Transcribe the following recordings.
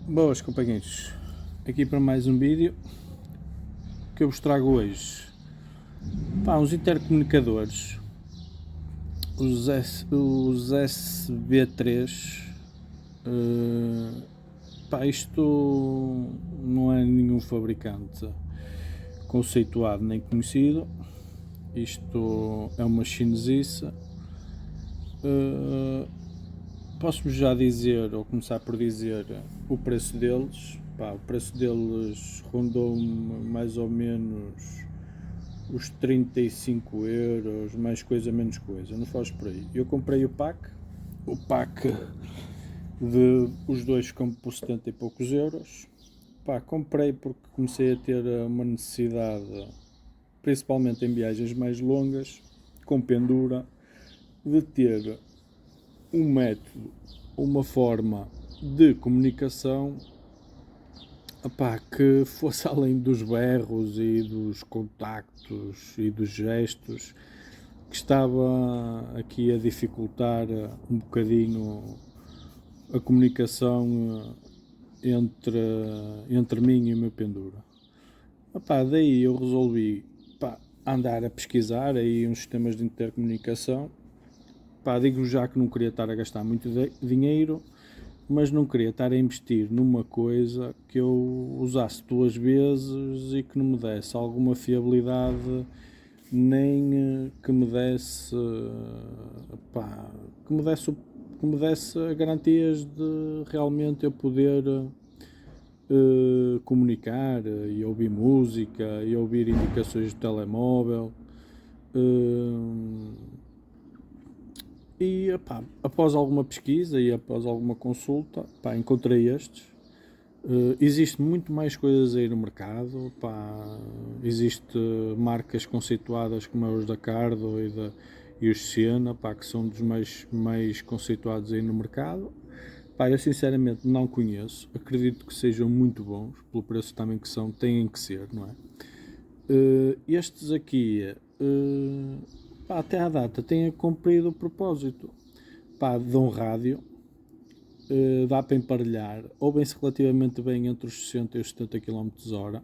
Boas companheiros, aqui para mais um vídeo que eu vos trago hoje. Uns intercomunicadores, os SB3. Isto não é nenhum fabricante conceituado nem conhecido. Isto é uma chinesice. Posso-vos já dizer, ou começar por dizer, o preço deles. O preço deles rondou mais ou menos os 35 euros, mais coisa, menos coisa, não foge por aí. Eu comprei o pack de os dois ficam por 70 e poucos euros. Comprei porque comecei a ter uma necessidade, principalmente em viagens mais longas, com pendura, de ter um método, uma forma de comunicação que fosse além dos berros e dos contactos e dos gestos, que estava aqui a dificultar um bocadinho a comunicação entre mim e o meu pendura. Daí eu resolvi andar a pesquisar aí uns sistemas de intercomunicação. Digo já que não queria estar a gastar muito dinheiro, mas não queria estar a investir numa coisa que eu usasse 2 vezes e que não me desse alguma fiabilidade, nem que me desse garantias de realmente eu poder comunicar e ouvir música e ouvir indicações de telemóvel. Após alguma pesquisa e após alguma consulta, encontrei estes. Existe muito mais coisas aí no mercado. Existe marcas conceituadas como os da Cardo e os Siena, que são dos mais conceituados aí no mercado. Eu sinceramente não conheço, acredito que sejam muito bons, pelo preço também que são, têm que ser, não é? Estes aqui, até à data, têm cumprido o propósito. De um rádio, dá para emparelhar, ouvem-se relativamente bem entre os 60 e os 70 km/h.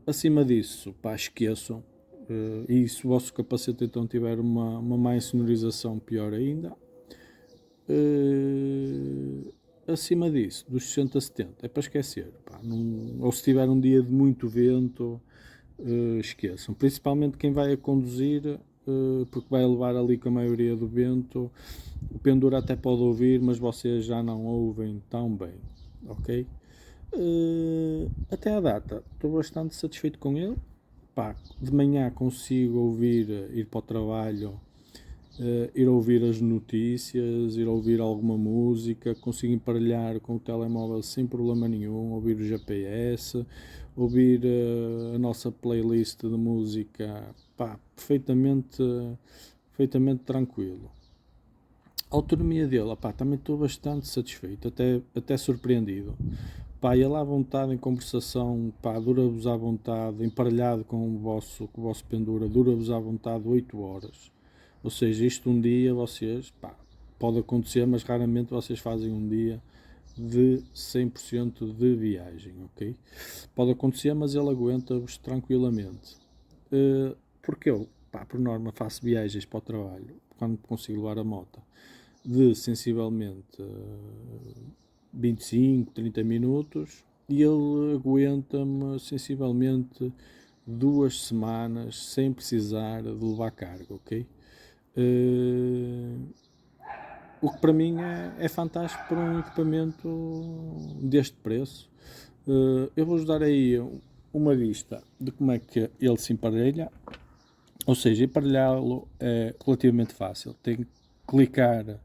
Acima disso, esqueçam. E se o vosso capacete então tiver uma má insonorização, pior ainda. Acima disso, dos 60 a 70, é para esquecer. Ou se tiver um dia de muito vento, esqueçam. Principalmente quem vai a conduzir, porque vai levar ali com a maioria do vento. O pendura até pode ouvir, mas vocês já não ouvem tão bem, ok? Até à data, estou bastante satisfeito com ele. De manhã consigo ouvir, ir para o trabalho, ir ouvir as notícias, ir ouvir alguma música, consigo emparelhar com o telemóvel sem problema nenhum, ouvir o GPS, ouvir a nossa playlist de música, perfeitamente tranquilo. A autonomia dele, também estou bastante satisfeito, até surpreendido. Ele à vontade em conversação, dura-vos à vontade, emparelhado com o vosso pendura, dura-vos à vontade 8 horas. Ou seja, isto um dia vocês, pode acontecer, mas raramente vocês fazem um dia de 100% de viagem, ok? Pode acontecer, mas ele aguenta-vos tranquilamente. Porque eu, por norma, faço viagens para o trabalho, quando consigo levar a moto, de sensivelmente 25, 30 minutos, e ele aguenta-me sensivelmente 2 semanas sem precisar de levar carga, ok? O que para mim é fantástico para um equipamento deste preço. Eu vou-vos dar aí uma vista de como é que ele se emparelha. Ou seja, emparelhá-lo é relativamente fácil. Tem que clicar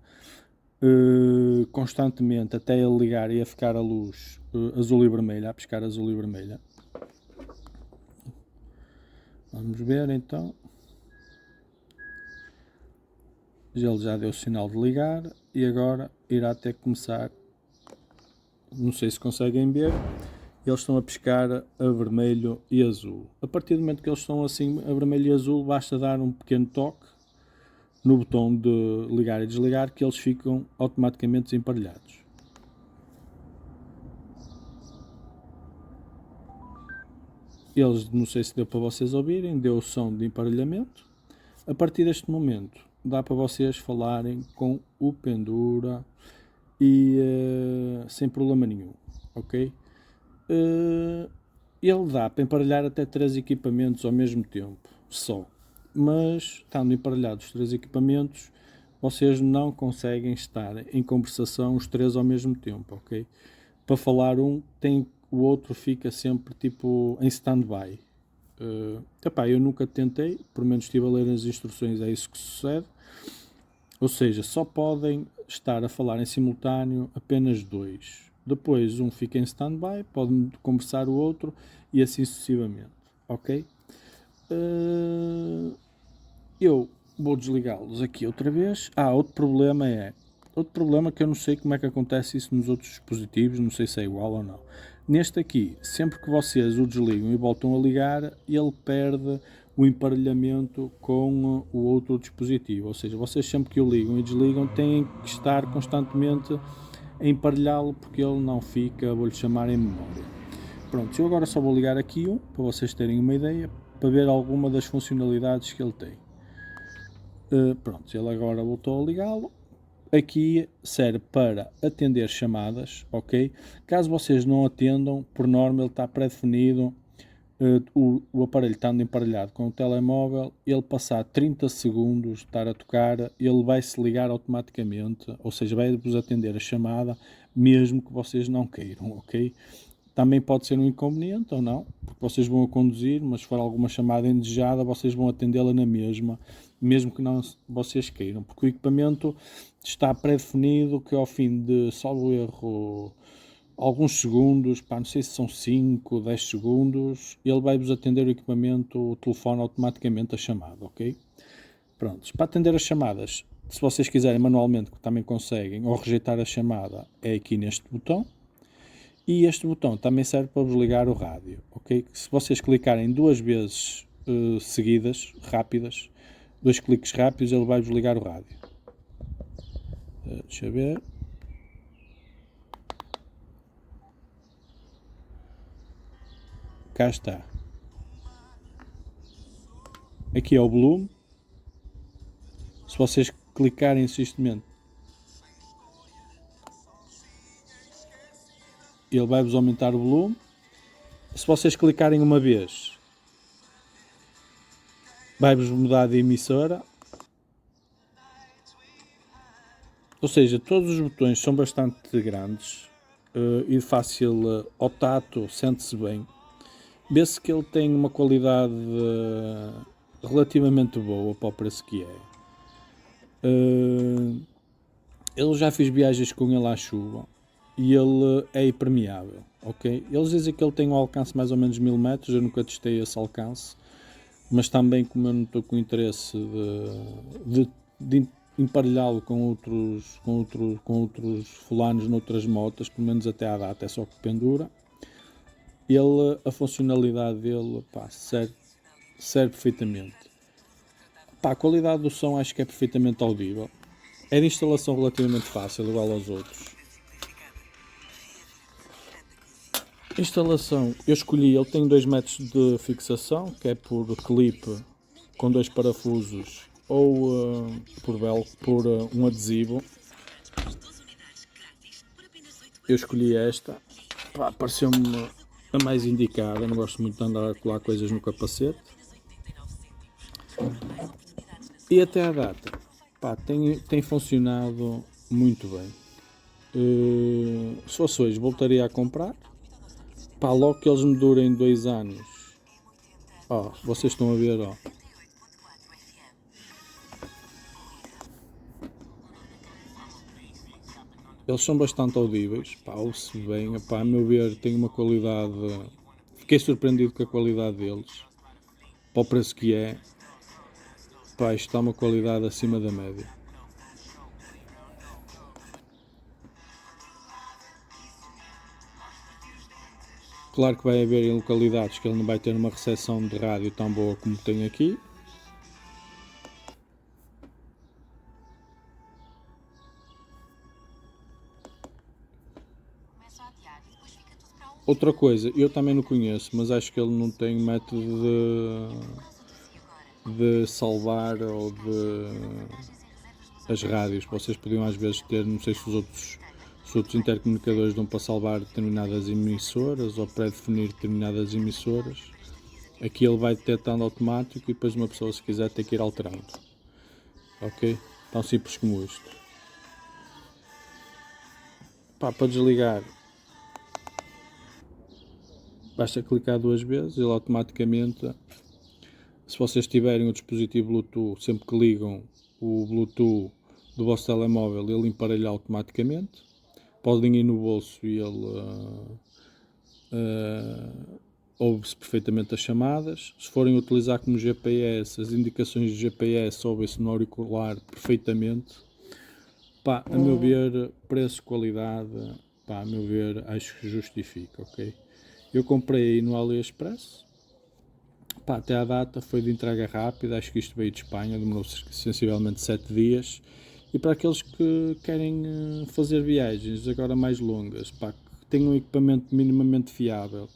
constantemente até ele ligar e a ficar a luz azul e vermelha, a piscar azul e vermelha. Vamos ver então. Ele já deu o sinal de ligar e agora irá ter que começar. Não sei se conseguem ver. Eles estão a piscar a vermelho e azul. A partir do momento que eles estão assim a vermelho e azul, basta dar um pequeno toque no botão de ligar e desligar que eles ficam automaticamente desemparelhados. eles, não sei se deu para vocês ouvirem, deu o som de emparelhamento. A partir deste momento dá para vocês falarem com o Pendura e sem problema nenhum, ok? Ele dá para emparelhar até 3 equipamentos ao mesmo tempo, só. Mas, estando emparelhados os 3 equipamentos, vocês não conseguem estar em conversação os 3 ao mesmo tempo, ok? Para falar o outro fica sempre tipo em stand-by. Eu nunca tentei, pelo menos estive a ler as instruções, é isso que sucede. Ou seja, só podem estar a falar em simultâneo apenas 2. Depois um fica em stand-by, pode conversar o outro e assim sucessivamente, ok? Eu vou desligá-los aqui outra vez. Outro problema que eu não sei como é que acontece isso nos outros dispositivos, não sei se é igual ou não. Neste aqui, sempre que vocês o desligam e voltam a ligar, ele perde o emparelhamento com o outro dispositivo. Ou seja, vocês sempre que o ligam e desligam têm que estar constantemente a emparelhá-lo porque ele não fica, vou-lhe chamar, em memória. Pronto, eu agora só vou ligar aqui para vocês terem uma ideia, para ver alguma das funcionalidades que ele tem. Pronto, ele agora voltou a ligá-lo. Aqui serve para atender chamadas, ok? Caso vocês não atendam, por norma ele está pré-definido, o aparelho estando emparelhado com o telemóvel, ele passar 30 segundos de estar a tocar, ele vai se ligar automaticamente, ou seja, vai-vos atender a chamada, mesmo que vocês não queiram, ok? Também pode ser um inconveniente ou não, porque vocês vão a conduzir, mas se for alguma chamada indesejada, vocês vão atendê-la na mesma, mesmo que não vocês queiram, porque o equipamento está pré-definido que ao fim de, salvo erro, alguns segundos, não sei se são 5, 10 segundos, ele vai-vos atender o equipamento, o telefone automaticamente a chamada, ok? Prontos, para atender as chamadas, se vocês quiserem manualmente, também conseguem, ou rejeitar a chamada, é aqui neste botão. E este botão também serve para vos ligar o rádio, ok? Se vocês clicarem 2 vezes seguidas, rápidas, 2 cliques rápidos, ele vai vos ligar o rádio. Deixa eu ver. Cá está. Aqui é o volume. Se vocês clicarem insistentemente, ele vai-vos aumentar o volume. Se vocês clicarem uma vez, vai-vos mudar de emissora. Ou seja, todos os botões são bastante grandes e fácil ao tato, sente-se bem. Vê-se que ele tem uma qualidade relativamente boa para o preço que é. Eu já fiz viagens com ele à chuva e ele é impermeável, ok? Eles dizem que ele tem um alcance mais ou menos 1000 metros, eu nunca testei esse alcance, mas também como eu não estou com interesse de emparelhá-lo com outros fulanos noutras motas, pelo menos até à data, é só que pendura. A funcionalidade dele, serve perfeitamente. A qualidade do som acho que é perfeitamente audível. É de instalação relativamente fácil, igual aos outros. Instalação, eu escolhi, ele tem 2 métodos de fixação, que é por clipe com 2 parafusos ou por um adesivo. Eu escolhi esta, pareceu-me a mais indicada, não gosto muito de andar a colar coisas no capacete. E até à data, tem funcionado muito bem. Se fosse hoje, voltaria a comprar. Logo que eles me durem 2 anos. Vocês estão a ver, Eles são bastante audíveis, ouve-se bem, a meu ver tem uma qualidade, fiquei surpreendido com a qualidade deles, para o preço que é, isto está uma qualidade acima da média. Claro que vai haver em localidades que ele não vai ter uma recepção de rádio tão boa como tem aqui. Outra coisa, eu também não conheço, mas acho que ele não tem método de salvar ou de as rádios. Vocês podiam às vezes ter, não sei se outros intercomunicadores dão para salvar determinadas emissoras ou pré-definir determinadas emissoras. Aqui ele vai detectando automático e depois uma pessoa, se quiser, tem que ir alterando. Ok? Tão simples como isto. Para desligar, basta clicar 2 vezes, ele automaticamente, se vocês tiverem o dispositivo Bluetooth, sempre que ligam o Bluetooth do vosso telemóvel, ele emparelha automaticamente. Podem ir no bolso e ele ouve-se perfeitamente as chamadas. Se forem utilizar como GPS, as indicações de GPS ouvem-se no auricular perfeitamente. A meu ver, preço-qualidade, a meu ver, acho que justifica, ok? Eu comprei no AliExpress, até à data foi de entrega rápida, acho que isto veio de Espanha, demorou sensivelmente 7 dias. E para aqueles que querem fazer viagens agora mais longas, que tenham um equipamento minimamente fiável,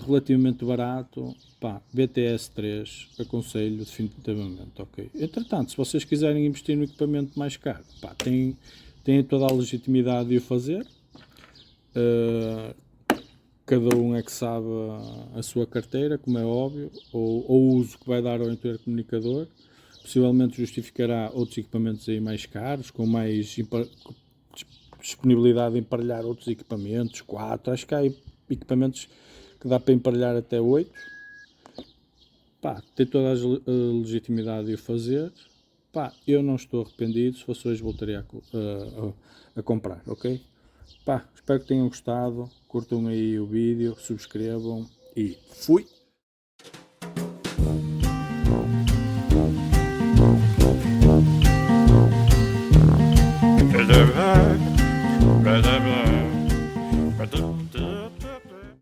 relativamente barato, BTS 3, aconselho definitivamente, ok? Entretanto, se vocês quiserem investir no equipamento mais caro, têm toda a legitimidade de o fazer. Cada um é que sabe a sua carteira, como é óbvio, ou o uso que vai dar ao intercomunicador. Possivelmente justificará outros equipamentos aí mais caros, com mais disponibilidade de emparelhar outros equipamentos, 4, acho que há equipamentos que dá para emparelhar até 8. Tem toda a legitimidade de o fazer. Eu não estou arrependido, se fosse hoje voltaria a comprar, ok? Espero que tenham gostado, curtam aí o vídeo, subscrevam e fui!